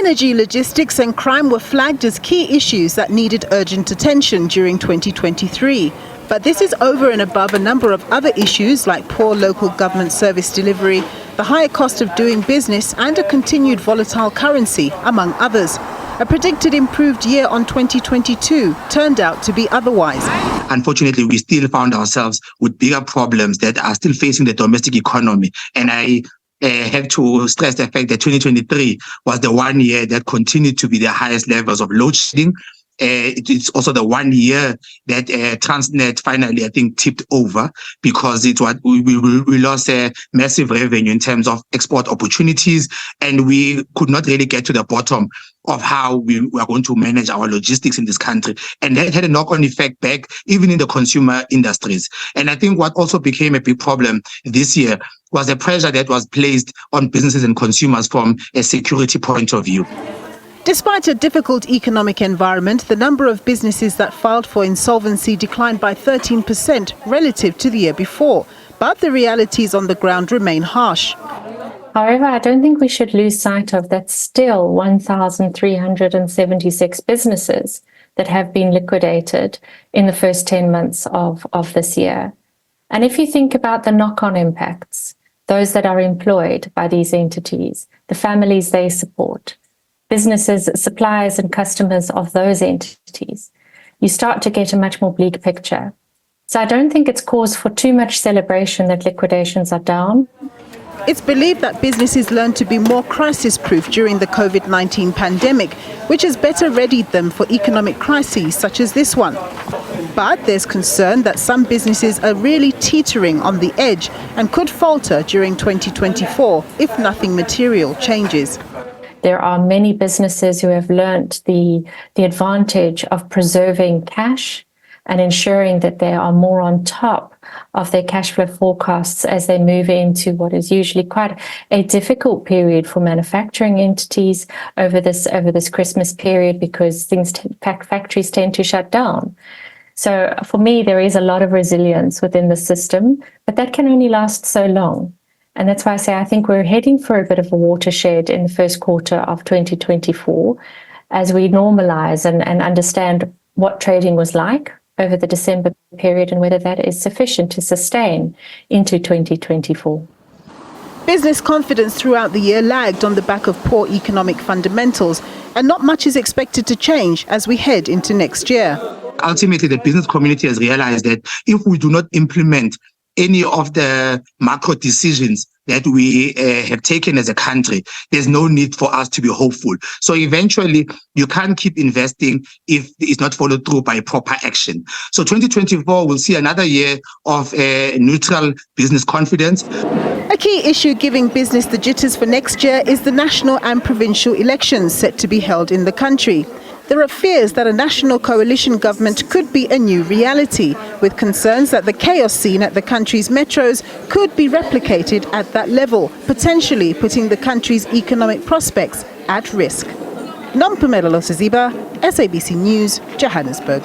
Energy, logistics and crime were flagged as key issues that needed urgent attention during 2023. But this is over and above a number of other issues like poor local government service delivery, the higher cost of doing business and a continued volatile currency, among others. A predicted improved year on 2022 turned out to be otherwise. Unfortunately, we still found ourselves with bigger problems that are still facing the domestic economy. And I have to stress the fact that 2023 was the 1 year that continued to be the highest levels of load shedding. It's also the 1 year that Transnet finally, I think, tipped over because we lost a massive revenue in terms of export opportunities, and we could not really get to the bottom of how we are going to manage our logistics in this country. And that had a knock-on effect back even in the consumer industries. And I think what also became a big problem this year was the pressure that was placed on businesses and consumers from a security point of view. Despite a difficult economic environment, the number of businesses that filed for insolvency declined by 13% relative to the year before. But the realities on the ground remain harsh. However, I don't think we should lose sight of that still 1,376 businesses that have been liquidated in the first 10 months of this year. And if you think about the knock-on impacts, those that are employed by these entities, the families they support, businesses, suppliers and customers of those entities, you start to get a much more bleak picture. So I don't think it's cause for too much celebration that liquidations are down. It's believed that businesses learned to be more crisis-proof during the COVID-19 pandemic, which has better readied them for economic crises such as this one. But there's concern that some businesses are really teetering on the edge and could falter during 2024 if nothing material changes. There are many businesses who have learnt the advantage of preserving cash and ensuring that they are more on top of their cash flow forecasts as they move into what is usually quite a difficult period for manufacturing entities over this Christmas period, because factories tend to shut down. So for me, there is a lot of resilience within the system, but that can only last so long. And that's why I say I think we're heading for a bit of a watershed in the first quarter of 2024 as we normalize and understand what trading was like over the December period and whether that is sufficient to sustain into 2024. Business confidence throughout the year lagged on the back of poor economic fundamentals, and not much is expected to change as we head into next year. Ultimately, the business community has realized that if we do not implement any of the macro decisions that we have taken as a country, there's no need for us to be hopeful. So eventually, you can't keep investing if it's not followed through by proper action. So 2024 will see another year of neutral business confidence. A key issue giving business the jitters for next year is the national and provincial elections set to be held in the country. There are fears that a national coalition government could be a new reality, with concerns that the chaos seen at the country's metros could be replicated at that level, potentially putting the country's economic prospects at risk. Nompumelelo Siziba, SABC News, Johannesburg.